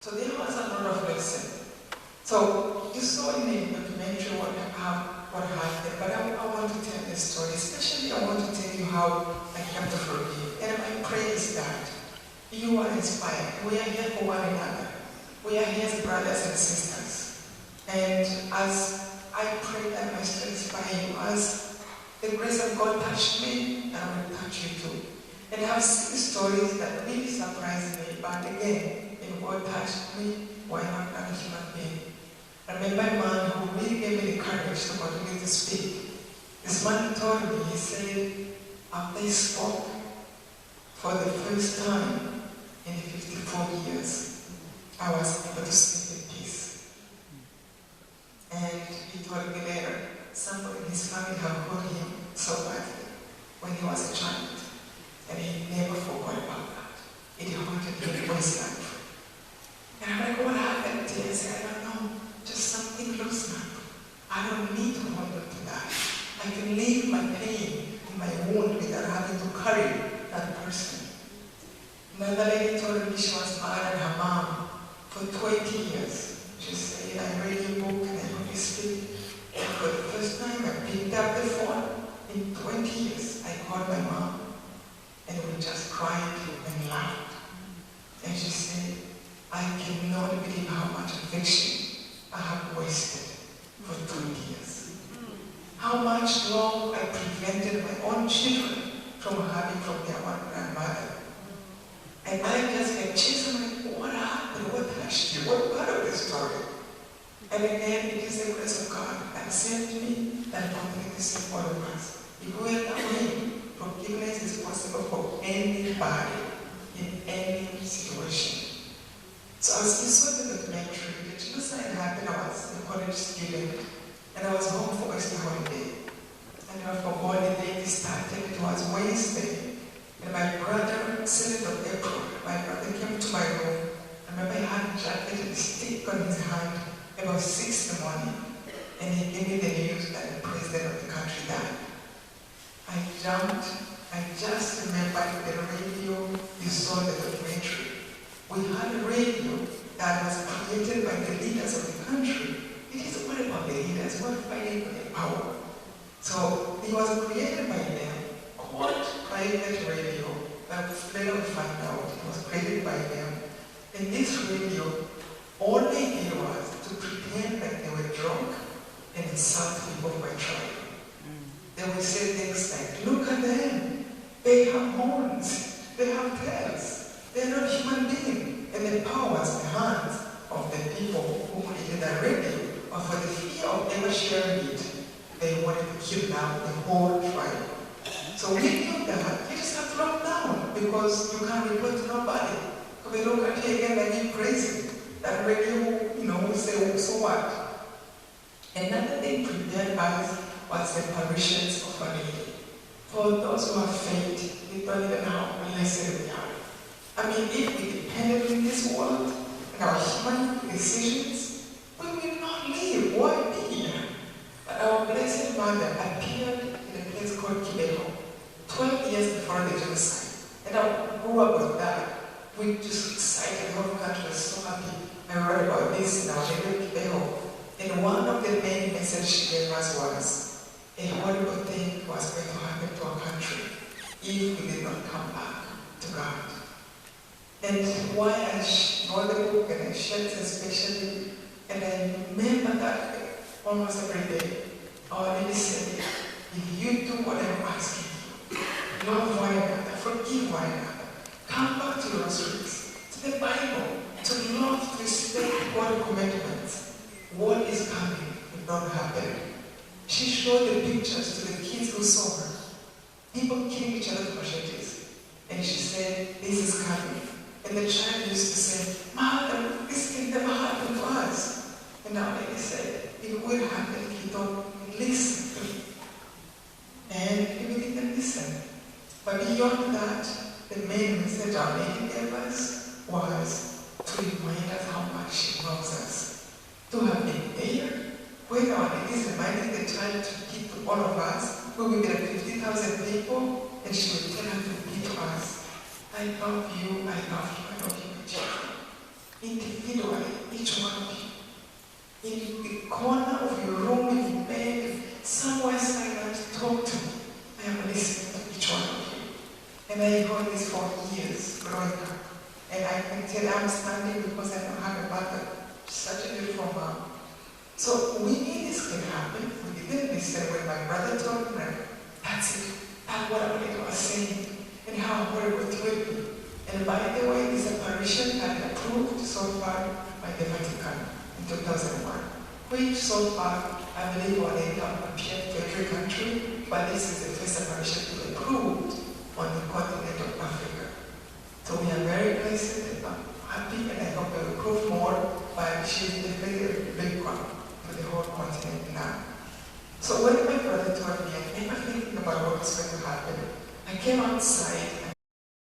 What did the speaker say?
So there was a lot of lesson. So you saw in the documentary what happened, but I want to tell the story. Especially I want to tell you how I came to forgive. And my prayer is that you are inspired. We are here for one another. We are here as brothers and sisters. And as I pray that I still inspire you, as the grace of God touched me, I will touch you too. And I've seen stories that really surprised me, but again, if God touched me, why not another human being? I remember a man who really gave me the courage to continue to speak. This man told me, he said, after he spoke for the first time in 54 years, I was able to sleep in peace. And he told me later, somebody in his family had hurt him so badly when he was a child. And he never forgot about that. It haunted him for his life. And I'm like, what happened? He said, I don't know. Just something loosened up. I don't need to hold on to that. I can leave my pain in my wound without having to carry that person. Another lady told me she was mad at her mom for 20 years. She said, I read your book and I heard you speak. And for the first time I picked up the phone in 20 years. I called my mom and we just cried and laughed. And she said, I cannot believe how much affection I have wasted for 20 years. How much long I prevented my own children from having from their one grandmother. And I just get chasing like, what happened? What touched you? What part of the story? And again, it is the grace of God that saved me, that continues to save all of us. If we are that way, forgiveness is possible for anybody in any situation. So as you saw the documentary, the genocide happened. I was a college student, and I was home for Easter holiday. And I forgot the day it started. It was Wednesday, and my brother, 7th of April, my brother came to my room. I remember he had a jacket and a stick on his hand about 6 in the morning, and he gave me the news that the president of the country died. I jumped. I just remembered the radio. You saw the documentary. We had a radio that was created by the leaders of the country. It is what about the leaders? What fighting for their power? So it was created by them. What private radio? But later we find out it was created by them. And this radio, all they did was to pretend that they were drunk and insult people by tribe. They would say things like, look at them. They have horns. They have tails. They're not human beings. And the power was in the hands of the people who created that radio. Or for the fear of ever sharing it, they wanted to kidnap the whole tribe. So we knew that. You just have to lock down because you can't report to nobody. So we look at you again like you're crazy. That radio, will say, so what? Another thing prepared us was the apparitions of family. For those who have faith, they don't even know how blessed we are. I mean, if we depended on this world and our human decisions, we will not live. Why be here? But our Blessed Mother appeared in a place called Kibeho, 12 years before the genocide. And I grew up with that. We just excited, the whole country was so happy. I read about this in our neighbor Kibeho. And one of the main messages she gave us was, a horrible thing was going to happen to our country if we did not come back to God. And why I wrote the book and I shared it especially, and I remember that almost every day. Our lady said, if you do what I'm asking you, love one another, forgive one another, come back to your roots, to the Bible, to love, to respect God's commandments, what is coming will not happen. She showed the pictures to the kids who saw her. People killing each other with machetes. And she said, this is coming. And the child used to say, Mother, this can never happen to us. And our lady said, it will happen if you don't listen to me. And we didn't listen. But beyond that, the main message our lady gave us was to remind us how much she loves us. To have been there, when our lady is reminding the child to repeat to all of us, we will be like 50,000 people, and she will tell her to repeat to us, I love you, I love you, I love you, my children. individually, each one of you, in the corner of your room, in your bed, somewhere silent, talk to me. I am listening to each one of you. And I heard this for years growing up. And I can tell I'm standing because I don't have a mother, such a beautiful mom. So we knew this can happen. We didn't listen when my brother told me, that's it. That's what I was saying. And how horrible it will be. And by the way, this apparition had been approved so far by the Vatican in 2001, which so far I believe already appeared to every country, but this is the first apparition to be approved on the continent of Africa. So we are very blessed and happy, and I hope we will prove more by she's a very big one for the whole continent now. So when my brother told me, I never thinking about what was going to happen, I came outside